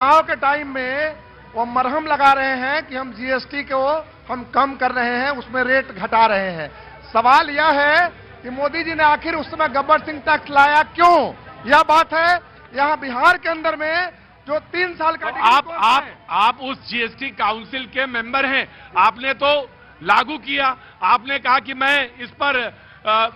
चुनाव के टाइम में वो मरहम लगा रहे हैं कि हम जीएसटी को हम कम कर रहे हैं, उसमें रेट घटा रहे हैं। सवाल यह है कि मोदी जी ने आखिर उस समय गब्बर सिंह टैक्स लाया क्यों? यह बात है। यहाँ बिहार के अंदर में जो 3 साल का आप उस जीएसटी काउंसिल के मेंबर हैं, आपने तो लागू किया। आपने कहा कि मैं इस पर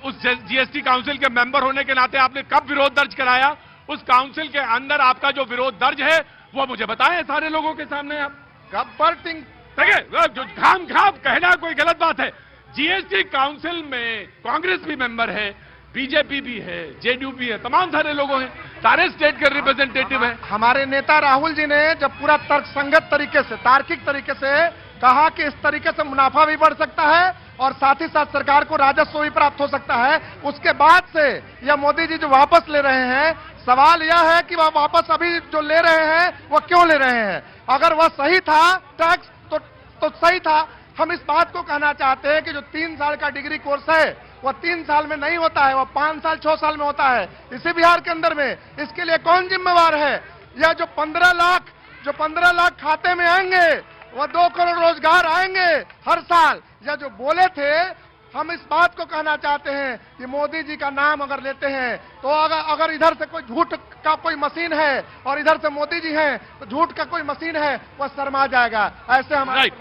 उस जीएसटी काउंसिल के मेंबर होने के नाते आपने कब विरोध दर्ज कराया? उस काउंसिल के अंदर आपका जो विरोध दर्ज है वो मुझे बताएं सारे लोगों के सामने। आप गब्बर सिंह देखिए, जो खाम कहना कोई गलत बात है। जीएसटी काउंसिल में कांग्रेस भी मेंबर है, बीजेपी भी है, जेडीयू भी है, तमाम सारे लोग हैं, सारे स्टेट के रिप्रेजेंटेटिव हैं। हमारे नेता राहुल जी ने जब पूरा तर्कसंगत तरीके से, तार्किक तरीके से कहा कि इस तरीके से मुनाफा भी बढ़ सकता है और साथ ही साथ सरकार को राजस्व भी प्राप्त हो सकता है, उसके बाद से यह मोदी जी जो वापस ले रहे हैं, सवाल यह है कि वह वापस अभी जो ले रहे हैं वह क्यों ले रहे हैं? अगर वह सही था टैक्स तो सही था। हम इस बात को कहना चाहते हैं कि जो 3 साल का डिग्री कोर्स है वह 3 साल में नहीं होता है, वह 5 साल 6 साल में होता है। इसी बिहार के अंदर में इसके लिए कौन जिम्मेवार है? या जो 15 लाख खाते में आएंगे वह 2 करोड़ रोजगार आएंगे हर साल, या जो बोले थे। हम इस बात को कहना चाहते हैं कि मोदी जी का नाम अगर लेते हैं तो अगर इधर से कोई झूठ का कोई मशीन है और इधर से मोदी जी हैं तो झूठ का कोई मशीन है वह शर्मा जाएगा। ऐसे हम राइट।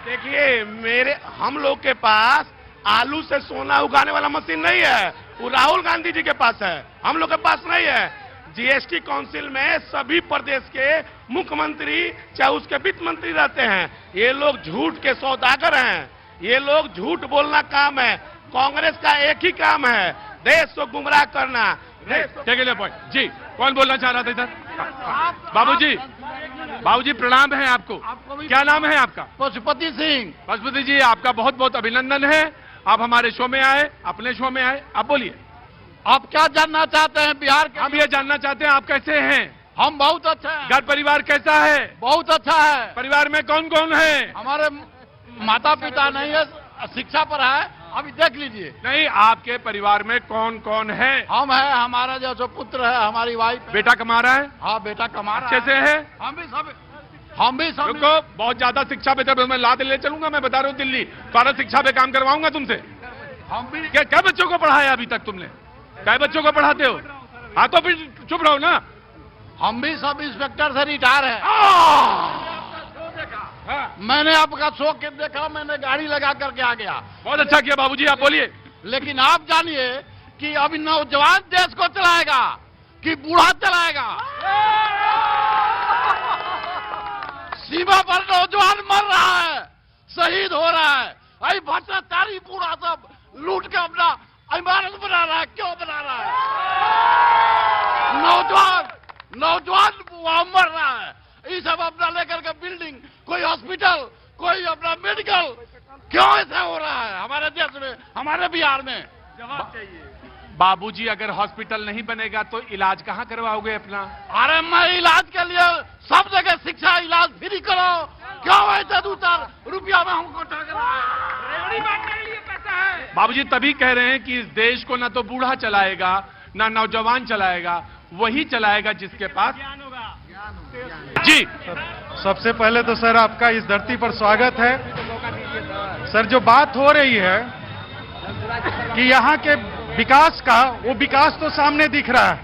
देखिए, हम लोग के पास आलू से सोना उगाने वाला मशीन नहीं है, वो राहुल गांधी जी के पास है, हम लोग के पास नहीं है। जीएसटी काउंसिल में सभी प्रदेश के मुख्यमंत्री चाहे उसके वित्त मंत्री रहते हैं। ये लोग झूठ के सौदागर हैं, ये लोग झूठ बोलना काम है। कांग्रेस का एक ही काम है, देश को गुमराह करना। जी, कौन बोलना चाह रहा था इधर? बाबूजी प्रणाम है आपको। क्या नाम है आपका? पशुपति सिंह। पशुपति जी, आपका बहुत बहुत अभिनंदन है, आप हमारे शो में आए, अपने शो में आए। आप बोलिए, आप क्या जानना चाहते हैं बिहार के? हम ये जानना चाहते हैं आप कैसे हैं? हम बहुत अच्छा हैं। घर परिवार कैसा है? बहुत अच्छा है। परिवार में कौन कौन है? हमारे माता पिता नहीं है, शिक्षा पर है। अभी देख लीजिए। नहीं, आपके परिवार में कौन कौन है? हम है, हमारा जो पुत्र है, हमारी वाइफ। बेटा कमा रहा है? हाँ, बेटा कमा रहा अच्छे से है? हम भी सब रुको, बहुत ज्यादा शिक्षा पे मैं लाद ले चलूंगा। मैं बता रहा हूँ, दिल्ली सारा शिक्षा पे काम करवाऊंगा तुमसे। हम भी। क्या बच्चों को पढ़ाया अभी तक तुमने? क्या बच्चों को पढ़ाते हो? हाँ, तो फिर चुप रहो ना। हम भी सब इंस्पेक्टर से रिटायर है। मैंने आपका शो के देखा, मैंने गाड़ी लगा करके आ गया। बहुत अच्छा किया बाबूजी, आप बोलिए। लेकिन आप जानिए कि अभी नौजवान देश को चलाएगा कि बूढ़ा चलाएगा? सीमा पर नौजवान मर रहा है, शहीद हो रहा है। अरे भ्रष्टाचारी बूढ़ा सब लूट के अपना इमारत बना रहा है। क्यों बना रहा है? नौजवान वहां मर रहा है। ये सब अपना लेकर के बिल्डिंग, कोई हॉस्पिटल, कोई अपना मेडिकल, क्यों ऐसा हो रहा है हमारे देश में, हमारे बिहार में? जवाब चाहिए। बाबूजी, अगर हॉस्पिटल नहीं बनेगा तो इलाज कहाँ करवाओगे अपना? अरे मैं इलाज के लिए सब जगह शिक्षा, इलाज फ्री करो। क्यों ऐसे 2-4 रुपया में हमको ठग रहा है? बाबूजी तभी कह रहे हैं कि इस देश को ना तो बूढ़ा चलाएगा ना नौजवान चलाएगा, वही चलाएगा जिसके पास जी। सबसे पहले तो सर आपका इस धरती पर स्वागत है। सर, जो बात हो रही है कि यहाँ के विकास का, वो विकास तो सामने दिख रहा है,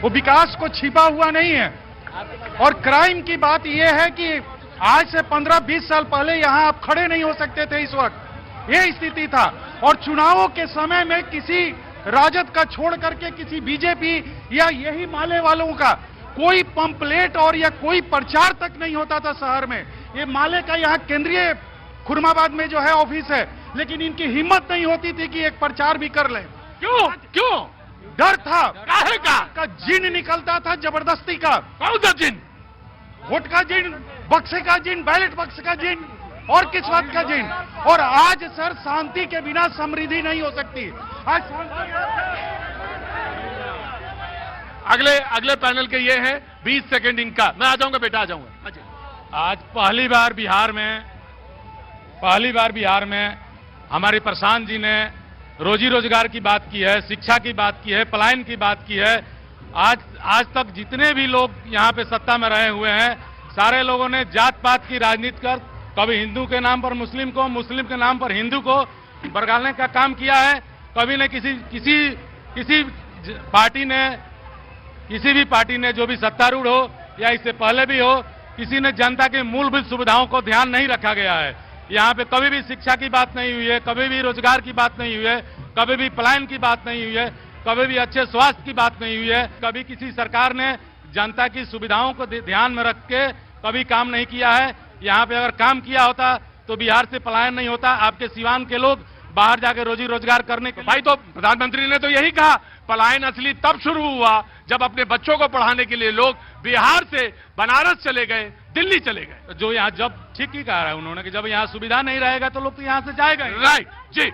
वो विकास को छिपा हुआ नहीं है। और क्राइम की बात यह है कि आज से 15-20 साल पहले यहाँ आप खड़े नहीं हो सकते थे। इस वक्त ये स्थिति था। और चुनावों के समय में किसी राजद का छोड़ करके किसी बीजेपी या यही माले वालों का कोई पंपलेट और या कोई प्रचार तक नहीं होता था शहर में। ये माले का यहाँ केंद्रीय खुरमाबाद में जो है ऑफिस है, लेकिन इनकी हिम्मत नहीं होती थी कि एक प्रचार भी कर लें। क्यों? डर था। काहे का? जिन निकलता था जबरदस्ती का। कौन सा जिन? वोट का जिन, बक्से का जिन, बैलेट बक्स का जिन और किस्मत का जिन। और आज सर, शांति के बिना समृद्धि नहीं हो सकती। आज अगले पैनल के ये है 20 सेकंड इनका। मैं आ जाऊंगा बेटा, आ जाऊंगा। आज पहली बार बिहार में हमारे प्रशांत जी ने रोजी रोजगार की बात की है, शिक्षा की बात की है, पलायन की बात की है। आज तक जितने भी लोग यहाँ पे सत्ता में रहे हुए हैं, सारे लोगों ने जात पात की राजनीति कर, कभी हिंदू के नाम पर मुस्लिम को, मुस्लिम के नाम पर हिंदू को बरगालने का काम किया है। कभी ने किसी पार्टी ने, किसी भी पार्टी ने, जो भी सत्तारूढ़ हो या इससे पहले भी हो, किसी ने जनता की मूलभूत सुविधाओं को ध्यान नहीं रखा गया है। यहाँ पे कभी भी शिक्षा की बात नहीं हुई है, कभी भी रोजगार की बात नहीं हुई है, कभी भी पलायन की बात नहीं हुई है, कभी भी अच्छे स्वास्थ्य की बात नहीं हुई है। कभी किसी सरकार ने जनता की सुविधाओं को ध्यान में रख के कभी काम नहीं किया है। यहाँ पे अगर काम किया होता तो बिहार से पलायन नहीं होता। आपके सिवान के लोग बाहर जाके रोजी रोजगार करने के भाई, तो प्रधानमंत्री ने तो यही कहा, पलायन असली तब शुरू हुआ जब अपने बच्चों को पढ़ाने के लिए लोग बिहार से बनारस चले गए, दिल्ली चले गए। जो यहाँ जब ठीक ही कहा है उन्होंने कि जब यहाँ सुविधा नहीं रहेगा तो लोग तो यहाँ से जाएगा ही। राइट जी,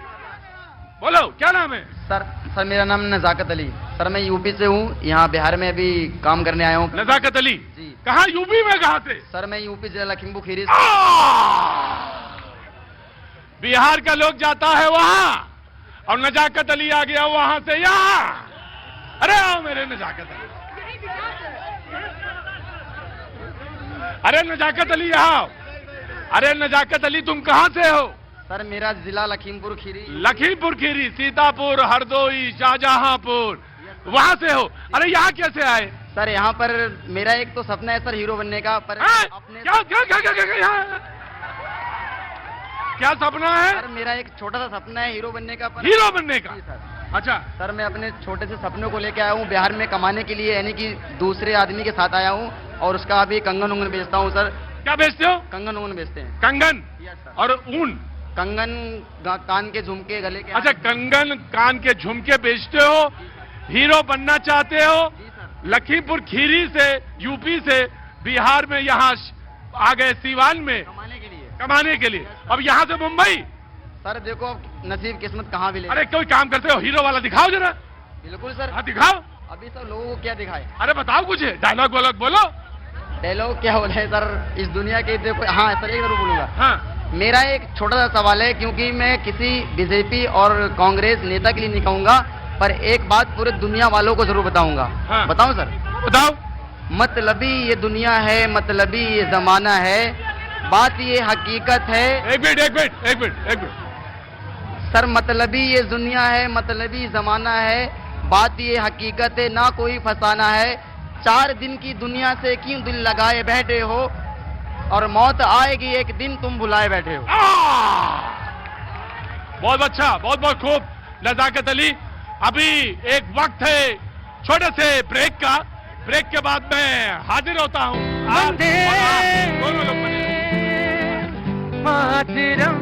बोलो क्या नाम है? सर मेरा नाम नजाकत अली। सर मैं यूपी से हूँ, यहाँ बिहार में अभी काम करने आया हूँ। नजाकत अली जी। कहाँ, यूपी में कहाँ से? सर मैं यूपी जिला लखीमपुर खीरी बिहार का लोग जाता है वहां और नजाकत अली आ गया वहां से यहाँ। अरे आओ मेरे नजाकत अली, अरे नजाकत अली यहाँ। अरे नजाकत अली तुम कहां से हो? सर मेरा जिला लखीमपुर खीरी। लखीमपुर खीरी, सीतापुर, हरदोई, शाहजहांपुर, वहां से हो। अरे यहाँ कैसे आए? सर यहाँ पर मेरा एक तो सपना है सर हीरो बनने का, पर अपने क्या सपना है? सर मेरा एक छोटा सा सपना है हीरो बनने का, पर हीरो बनने का। जी सर। अच्छा सर मैं अपने छोटे से सपनों को लेके आया हूँ बिहार में कमाने के लिए, यानी कि दूसरे आदमी के साथ आया हूँ और उसका अभी कंगन उंगन बेचता हूँ सर। क्या बेचते हो? कंगन उंगन बेचते हैं। कंगन यस सर। और ऊन? कंगन, कान के झुमके, गले के। अच्छा, कंगन कान के झुमके बेचते हो, हीरो बनना चाहते हो। जी सर। लखीमपुर खीरी से, यूपी से बिहार में यहाँ आ गए, सीवान में कमाने के लिए। अब यहाँ से मुंबई। सर देखो अब नसीब किस्मत कहाँ भी ले। अरे कोई काम करते हो, हीरो वाला दिखाओ जरा। बिल्कुल सर। हाँ दिखाओ। अभी सब लोगों को क्या दिखाए? अरे बताओ कुछ, डायलॉग वालॉग बोलो। डायलॉग क्या बोले सर, इस दुनिया के देखो। हाँ सर एक जरूर बोलूंगा। हाँ मेरा एक छोटा सा सवाल है, क्योंकि मैं किसी बीजेपी और कांग्रेस नेता के लिए नहीं कहूंगा, पर एक बात पूरे दुनिया वालों को जरूर बताऊंगा। हाँ। बताऊं सर? बताओ। मतलबी ये दुनिया है, मतलबी ये जमाना है, बात ये हकीकत है। एक मिनट। सर मतलबी ये दुनिया है, मतलबी जमाना है, बात ये हकीकत है, ना कोई फसाना है। 4 दिन की दुनिया से क्यों दिल लगाए बैठे हो, और मौत आएगी एक दिन तुम भुलाए बैठे हो। बहुत अच्छा, बहुत बहुत खूब नजाकत अली। अभी एक वक्त है छोटे से ब्रेक का, ब्रेक के बाद मैं हाजिर होता हूं। आप दोनों लोग बने रहिए।